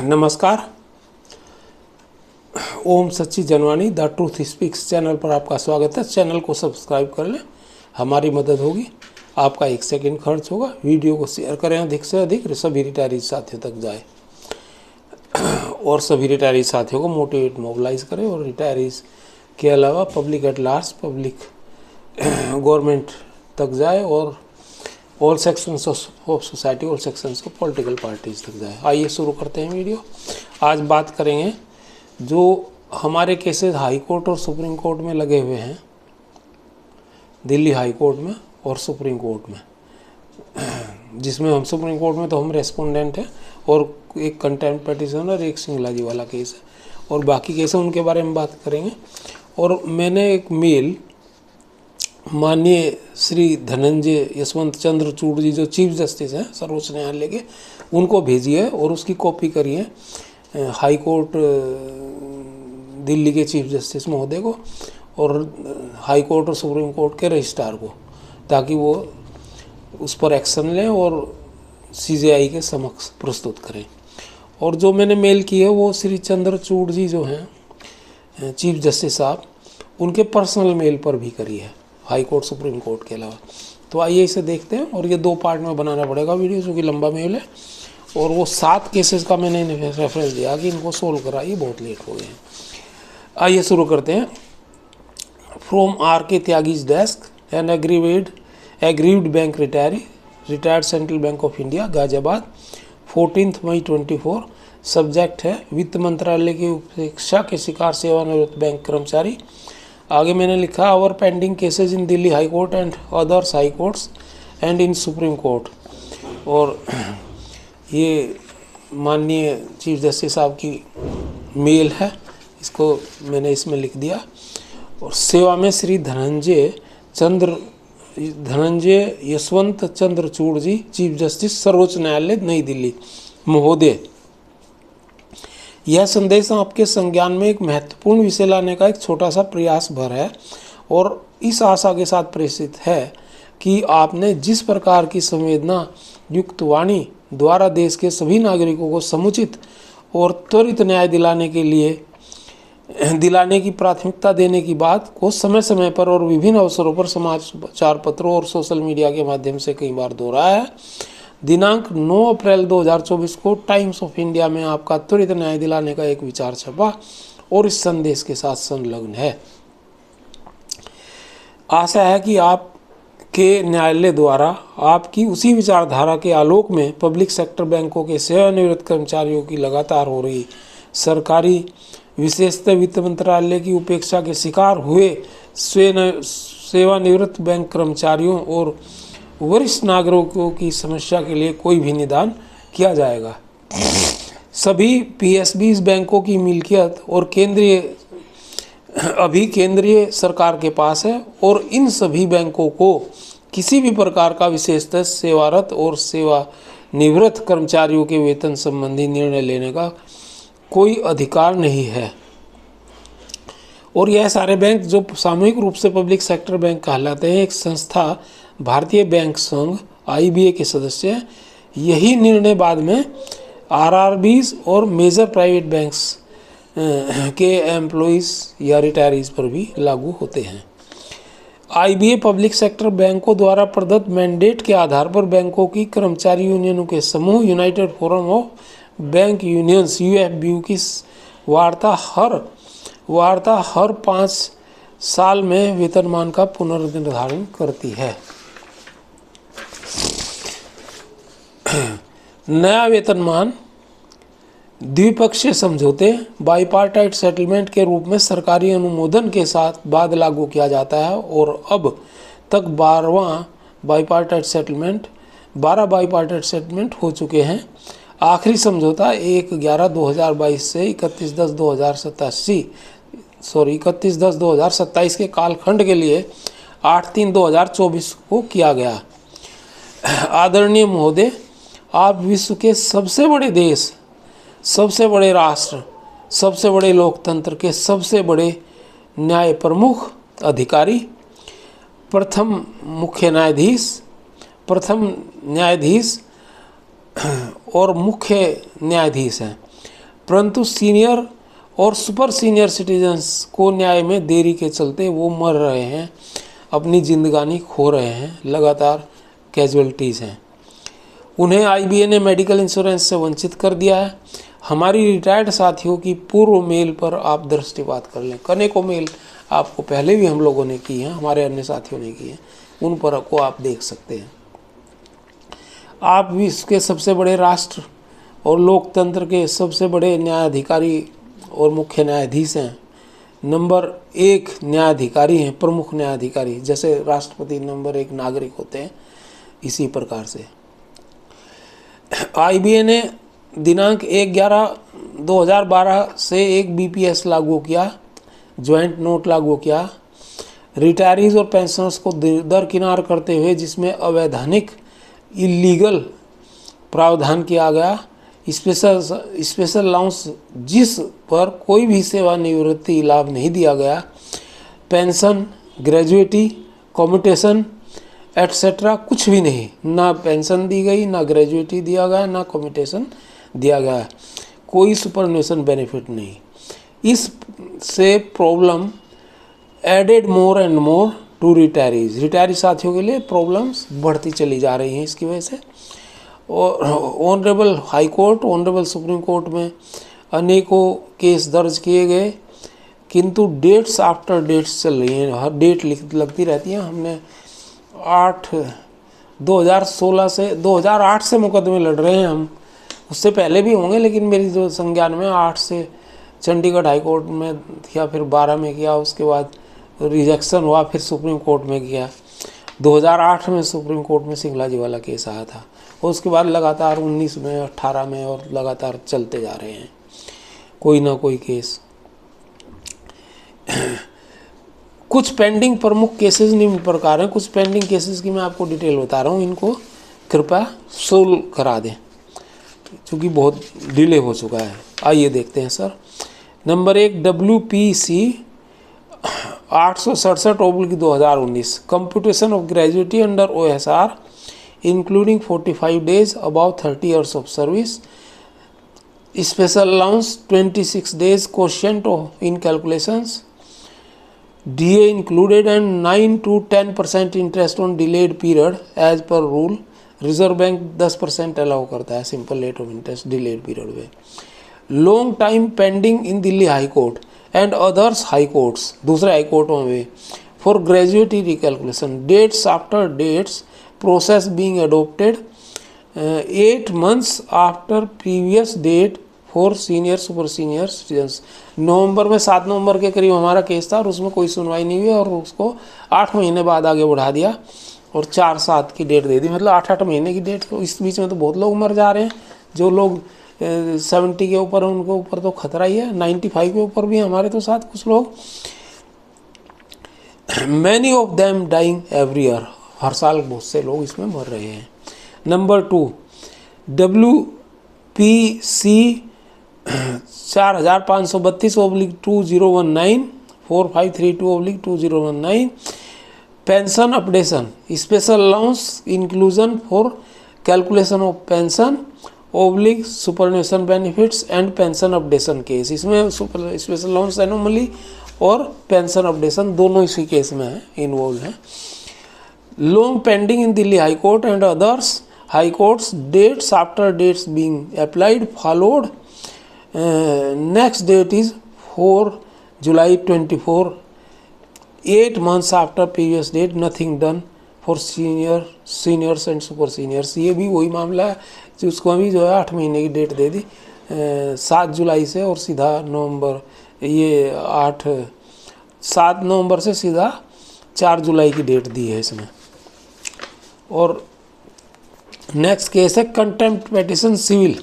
नमस्कार। ओम सच्ची Janwani the truth speaks channel पर आपका स्वागत है। चैनल को सब्सक्राइब कर लें, हमारी मदद होगी। आपका 1 सेकंड खर्च होगा। वीडियो को शेयर करें अधिक से अधिक, सभी रिटायरी साथियों तक जाए और सभी रिटायरी साथियों को मोटिवेट मोबिलाइज करें। और रिटायरीज के अलावा public at large, public government तक जाए और all sections of society, all sections of political parties तक जाए। आइए शुरू करते हैं वीडियो। आज बात करेंगे जो हमारे केसेस हाई कोर्ट और सुप्रीम कोर्ट में लगे हुए हैं, दिल्ली हाई कोर्ट में और सुप्रीम कोर्ट में, जिसमें हम सुप्रीम कोर्ट में तो हम रेस्पोंडेंट हैं और एक कंटेम्प्ट पिटीशन और एक सिंगला जी वाला केस है और बाकी केस हैं, उनके बारे में बात करेंगे। और मैंने एक मेल माननीय श्री धनंजय यशवंत चंद्र चूड़ जी, जो चीफ जस्टिस हैं सर्वोच्च न्यायालय के, उनको भेजी है और उसकी कॉपी करी है हाई कोर्ट दिल्ली के चीफ जस्टिस महोदय को और हाई कोर्ट और सुप्रीम कोर्ट के रजिस्ट्रार को, ताकि वो उस पर एक्शन लें और सीजेआई के समक्ष प्रस्तुत करें। और जो मैंने मेल की है वो श्री चंद्रचूड़ जी जो हैं चीफ जस्टिस साहब, उनके पर्सनल मेल पर भी करी है, हाई कोर्ट सुप्रीम कोर्ट के अलावा। तो आइए इसे देखते हैं। और ये 2 पार्ट में बनाना पड़ेगा वीडियो, क्योंकि लंबा मेल है और वो 7 केसेस का मैंने रेफरेंस दिया कि इनको सोल्व कराइए, बहुत लेट हो गए हैं। आइए शुरू करते हैं। From R K Tyagi's desk, an aggrieved bank retiree, retired central bank of India Ghaziabad, 14 मई 24। सब्जेक्ट है वित्त मंत्रालय की उपेक्षा के शिकार सेवानिवृत्त बैंक कर्मचारी। आगे मैंने लिखा our pending cases in Delhi high court and others high courts and in supreme court. और ये माननीय चीफ जस्टिस साहब की मेल है, इसको मैंने इसमें लिख दिया। और सेवा में श्री धनंजय यशवंत चंद्र चूड़ जी, चीफ जस्टिस सर्वोच्च न्यायालय नई दिल्ली महोदय। यह संदेश आपके संज्ञान में एक महत्वपूर्ण विषय लाने का एक छोटा सा प्रयास भर है और इस आशा के साथ प्रेषित है कि आपने जिस प्रकार की संवेदना युक्त वाणी द्वारा देश के सभी नागरिकों को समुचित और त्वरित न्याय दिलाने की प्राथमिकता देने की बात को समय समय पर और विभिन्न अवसरों पर समाचार पत्रों और सोशल मीडिया के माध्यम से कई बार दोहराया है। दिनांक 9 अप्रैल 2024 को टाइम्स ऑफ इंडिया में आपका त्वरित न्याय दिलाने का एक विचार छपा और इस संदेश के साथ संलग्न है। आशा है कि आपके न्यायालय द्वारा आपकी उसी विचारधारा के आलोक में पब्लिक सेक्टर बैंकों के सेवानिवृत्त कर्मचारियों की लगातार हो रही सरकारी, विशेषतः वित्त मंत्रालय की उपेक्षा के शिकार हुए सेवानिवृत्त बैंक कर्मचारियों और वरिष्ठ नागरिकों की समस्या के लिए कोई भी निदान किया जाएगा। सभी पीएसबीज बैंकों की मिल्कियत और केंद्रीय सरकार के पास है और इन सभी बैंकों को किसी भी प्रकार का विशेषतः सेवारत और सेवानिवृत्त कर्मचारियों के वेतन संबंधी निर्णय लेने का कोई अधिकार नहीं है। और यह सारे बैंक जो सामूहिक रूप से पब्लिक सेक्टर बैंक कहलाते हैं, एक संस्था भारतीय बैंक संघ IBA के सदस्य हैं। यही निर्णय बाद में RRBs और मेजर प्राइवेट बैंक्स के एम्प्लॉइज या रिटायरीज पर भी लागू होते हैं। IBA पब्लिक सेक्टर बैंकों द्वारा प्रदत्त मैंडेट के आधार पर बैंकों की कर्मचारी यूनियनों के समूह United forum of bank unions UFBU की वार्ता हर 5 साल में वेतनमान का पुनर्निर्धारण करती है। नया वेतनमान द्विपक्षीय समझौते बाईपार्टाइट सेटलमेंट के रूप में सरकारी अनुमोदन के साथ बाद लागू किया जाता है और अब तक 12 बाईपार्टाइट सेटलमेंट हो चुके हैं। आखिरी समझौता 1/11/2022 से 31/10/2027 के कालखंड के लिए 8/3/2024 को किया गया। आदरणीय महोदय, आप विश्व के सबसे बड़े देश, सबसे बड़े राष्ट्र, सबसे बड़े लोकतंत्र के सबसे बड़े न्याय प्रमुख अधिकारी, प्रथम न्यायाधीश और मुख्य न्यायाधीश हैं। परंतु सीनियर और सुपर सीनियर सिटीजन्स को न्याय में देरी के चलते वो मर रहे हैं, अपनी जिंदगानी खो रहे हैं, लगातार कैजुअलिटीज़ हैं। उन्हें आईबीए ने मेडिकल इंश्योरेंस से वंचित कर दिया है। हमारी रिटायर्ड साथियों की पूर्व मेल पर आप दृष्टिपात कर लें। कनेकों मेल आपको पहले भी हम लोगों ने की हैं, हमारे अन्य साथियों ने की हैं, उन पर को आप देख सकते हैं। आप विश्व के सबसे बड़े राष्ट्र और लोकतंत्र के सबसे बड़े न्यायाधिकारी और मुख्य न्यायाधीश हैं। नंबर 1 न्यायाधिकारी हैं, प्रमुख न्यायाधिकारी, जैसे राष्ट्रपति नंबर 1 नागरिक होते हैं, इसी प्रकार से आईबीए ने दिनांक 1/11/2012 से एक बीपीएस लागू किया, ज्वाइंट नोट लागू किया, रिटायरीज और पेंशनर्स को दरकिनार करते हुए, जिसमें अवैधानिक इलीगल प्रावधान किया गया। स्पेशल अलाउंस जिस पर कोई भी सेवानिवृत्ति लाभ नहीं दिया गया, पेंशन, ग्रेजुएटी, कम्यूटेशन एटसेट्रा कुछ भी नहीं, ना पेंशन दी गई, ना ग्रेजुएटी दिया गया, ना कम्यूटेशन दिया गया, कोई सुपरन्यूशन बेनिफिट नहीं। इस से problem added more and more to retirees, retiree साथियों के लिए प्रॉब्लम्स बढ़ती चली जा रही हैं इसकी वजह से। और honourable high court, honourable supreme court में अनेकों केस दर्ज किए गए, किंतु डेट्स आफ्टर डेट्स चल रही हैं, हर डेट लगती रहती है। हमने 2016 से 2008 से मुकदमे लड़ रहे हैं हम, उससे पहले भी होंगे, लेकिन मेरी जो संज्ञान में 8 से चंडीगढ़ हाई कोर्ट में किया, फिर 12 में किया, उसके बाद रिजेक्शन हुआ, फिर सुप्रीम कोर्ट में किया। 2008 में सुप्रीम कोर्ट में सिंगला जी वाला केस आया था, और उसके बाद लगातार 19 में, 18 में, और लगातार चलते जा रहे हैं कोई ना कोई केस। कुछ पेंडिंग प्रमुख केसेस निम्न प्रकार हैं। कुछ पेंडिंग केसेस की मैं आपको डिटेल बता रहा हूँ, इनको कृपया सोल्व करा दें, क्योंकि बहुत डिले हो चुका है। आइए देखते हैं sir. Number 1 WPC 867/2019 computation of gratuity under OSR including 45 days above 30 years of service, special allowance 26 days quotient in calculations, DA included and 9 to 10% interest on delayed period as per rule। Reserve bank 10% allow करता है simple rate of interest delayed period में। Long time pending in Delhi high court and others high courts, दूसरे high कोर्टों में, for gratuity recalculation, dates after dates, process being adopted 8 months after previous date for senior super senior citizens. नवंबर में 7 नवंबर के करीब हमारा case था और उसमें कोई सुनवाई नहीं हुई, और उसको 8 महीने बाद आगे बढ़ा दिया और 4/7 की डेट दे दी, मतलब 8-8 महीने की डेट। तो इस बीच में तो बहुत लोग मर जा रहे हैं। जो लोग 70 के ऊपर हैं उनके ऊपर तो खतरा ही है, 95 के ऊपर भी हमारे तो साथ कुछ लोग। Many of them dying every year, हर साल बहुत से लोग इसमें मर रहे हैं। Number 2 WPC 4532/2019 4532/2019 pension updation, special allowance inclusion for calculation of pension oblique superannuation benefits and pension updation case. इसमें स्पेशल अलाउंस एनोमली और पेंशन अपडेशन दोनों इसी केस में है, इन्वॉल्व हैं। Long pending in Delhi high court and others high courts, dates after dates being applied followed, next date is 4 July 24, 8 months after previous date, nothing done for seniors and super seniors। ये भी वही मामला है जिसको अभी जो है 8 महीने की डेट दे दी 7 जुलाई से, और सीधा नवंबर, ये 7 नवंबर से सीधा 4 जुलाई की डेट दी है इसमें। और नेक्स्ट केस है contempt petition civil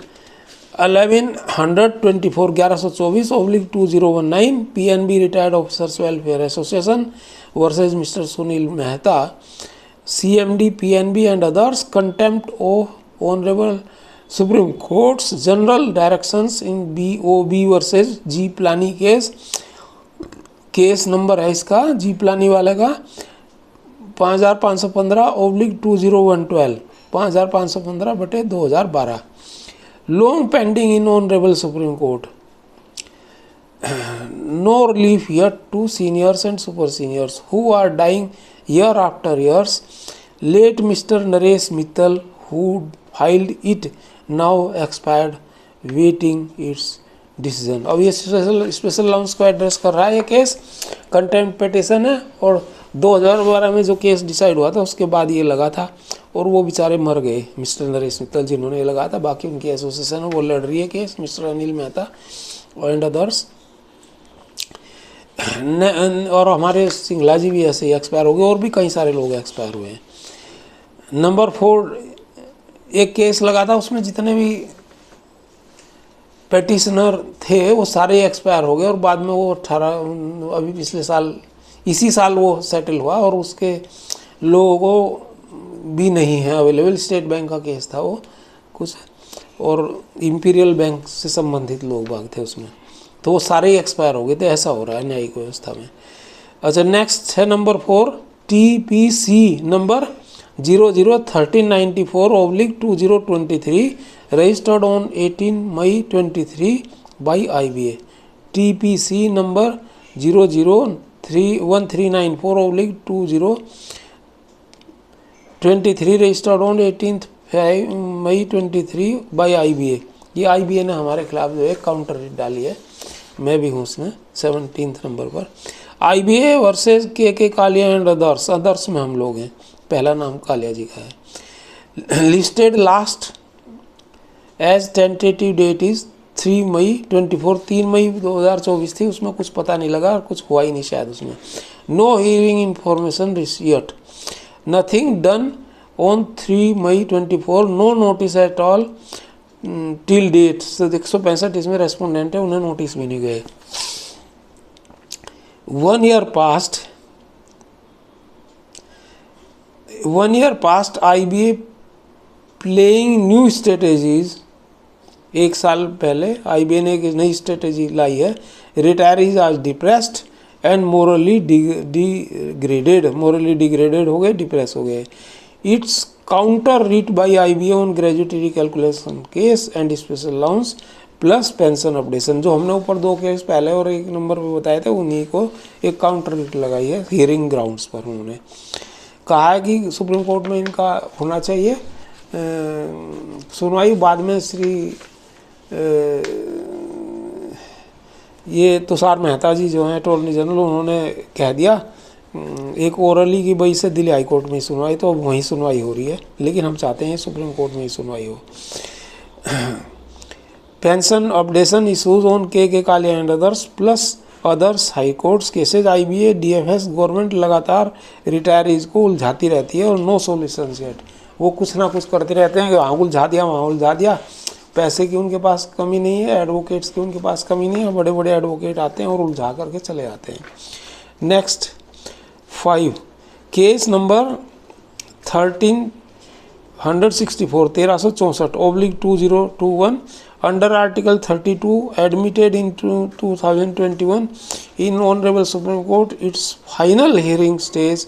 1124/1124/2019 PNB retired officers welfare association versus mister Sunil Mehta CMD PNB and others, contempt of honourable supreme court's general directions in BOB versus G Palani case. Case number है इसका G Palani वाले का 5515/2012 5515/2012। Long pending in honourable supreme court no relief yet to seniors and super seniors who are dying year after years. Late Mr. Naresh Mittal, who filed it, now expired, waiting its decision. अब ये special allowance को address कर रहा है ये case, contempt petition है, और 2012 में जो केस डिसाइड हुआ था उसके बाद ये लगा था, और वो बेचारे मर गए मिस्टर नरेश मित्तल जिन्होंने ये लगाया था। बाकी उनकी एसोसिएशन है वो लड़ रही है case, mister Anil Mehta and others. और हमारे सिंगला जी भी ऐसे ही एक्सपायर हो गए, और भी कई सारे लोग एक्सपायर हुए हैं। नंबर 4 एक केस लगा था, उसमें जितने भी पेटिशनर थे वो सारे एक्सपायर हो गए, और बाद में वो 18 अभी पिछले साल इसी साल वो सेटल हुआ, और उसके लोगों को भी नहीं है अवेलेबल। स्टेट बैंक का केस था वो कुछ, और इम्पीरियल बैंक से संबंधित लोग बाग थे उसमें, तो वो सारे ही एक्सपायर हो गए थे। ऐसा हो रहा है न्यायिक व्यवस्था में। अच्छा, नेक्स्ट है number 4 TPC number 001394/2023 registered on 18 May 23 by IBA। TPC number 001394/2023 registered on 18 May 23 by IBA। ये IBA ने हमारे खिलाफ जो है काउंटर रिट डाली है, मैं भी हूँ उसमें 17 नंबर पर। IBA वर्सेज के कालिया एंड अदर्स, अदर्स में हम लोग हैं, पहला नाम कालिया जी का है। Listed last as tentative date is 3 May 24, 3 May 2024 थी, उसमें कुछ पता नहीं लगा और कुछ हुआ ही नहीं शायद उसमें। No hearing information received, nothing done on 3 May 24, no notice at all till date. 165 इसमें रेस्पोंडेंट है, उन्हें नोटिस भी नहीं गए। 1 year past IBA playing new strategies. एक साल पहले IBA ने एक नई स्ट्रेटेजी लाई है। रिटायरीज आज डिप्रेस्ड एंड मोरली डिग्रेडेड हो गए, डिप्रेस हो गए। It's counter writ by IBA on gratuity calculation case and special allowance plus pension updation. जो हमने ऊपर 2 केस पहले और 1 नंबर पे बताए थे, उन्हीं को एक काउंटर रिट लगाई है हियरिंग ग्राउंड्स पर। उन्होंने कहा है कि सुप्रीम कोर्ट में इनका होना चाहिए सुनवाई। बाद में श्री ये तुषार मेहता जी जो हैं अटॉर्नी जनरल, उन्होंने कह दिया एक ओरली की वजह से दिल्ली हाई कोर्ट में सुनवाई, तो अब वहीं सुनवाई हो रही है, लेकिन हम चाहते हैं सुप्रीम कोर्ट में ही सुनवाई हो। Pension updation issues on K Kalia and others plus others high courts cases. IBA DFS government लगातार रिटायरीज को उलझाती रहती है और नो सोल्यूशन सेट। वो कुछ ना कुछ करते रहते हैं कि वहाँ उलझा दिया वहाँ उलझा दिया। पैसे की उनके पास कमी नहीं है, एडवोकेट्स की उनके पास कमी नहीं है, बड़े बड़े एडवोकेट आते हैं और उलझा करके चले जाते हैं। Next 5 case number 1364/2021 under Article 32 admitted into 2021 in Honorable Supreme Court its final hearing stage,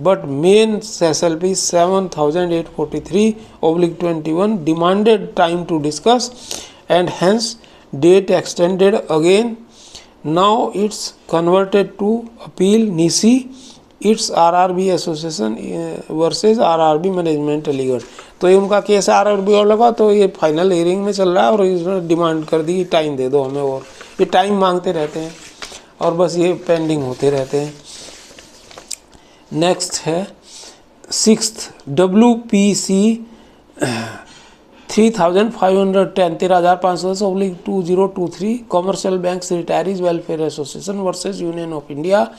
but main SLP 7843/21 demanded time to discuss and hence date extended again. Now it's converted to appeal NISI, its RRB Association versus RRB Management Aligarh। तो ये उनका case RRB और लगा, तो ये final hearing में चल रहा है और इसने डिमांड कर दी टाइम दे दो हमें, और ये टाइम मांगते रहते हैं और बस ये पेंडिंग होते रहते हैं। नेक्स्ट है 6th WPC 3510 13,510/2023 commercial banks retirees welfare association versus union of India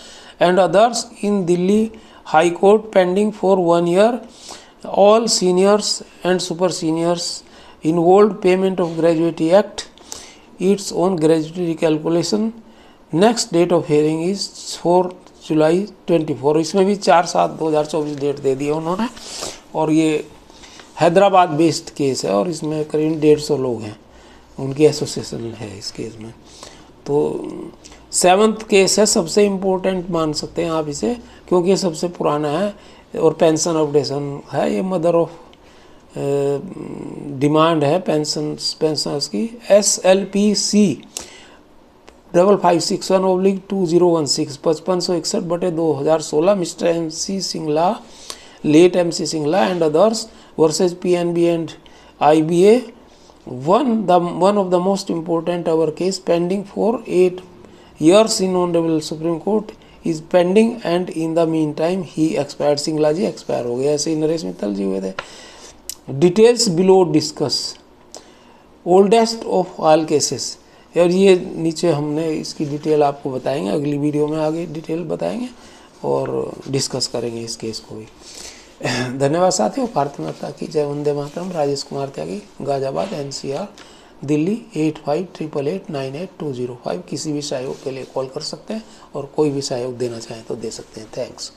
and others in Delhi high court pending for 1 year। All seniors and super seniors involved payment of gratuity act its own gratuity calculation। Next date of hearing is 4 July 24। इसमें भी 4/7/2024 date दे दी है उन्होंने, और ये Hyderabad based case है और इसमें करीब 150 लोग हैं, उनकी एसोसिएशन है इस केस में। तो 7th केस है, सबसे इम्पोर्टेंट मान सकते हैं आप इसे, क्योंकि ये सबसे पुराना है और पेंशन अपडेशन है। ये मदर ऑफ डिमांड है पेंशनर्स की। SLPC 5561/2016 5561/2016 mister MC Singla late MC Singla and others versus PNB and IBA one of the most important our case pending for 8 years in Honorable Supreme Court is pending and in the meantime he expired। Singla ji expire हो गया, ऐसे ही नरेश मित्तल जी हुए थे। Details below discuss oldest of all cases, और ये नीचे हमने इसकी डिटेल आपको बताएंगे, अगली वीडियो में आगे डिटेल बताएंगे और डिस्कस करेंगे इस केस को भी। धन्यवाद साथियों। भारत माता की जय, वंदे मातरम। राजेश कुमार त्यागी, गाजियाबाद NCR दिल्ली 8588898205। किसी भी सहयोग के लिए कॉल कर सकते हैं और कोई भी सहयोग देना चाहें तो दे सकते हैं। थैंक्स।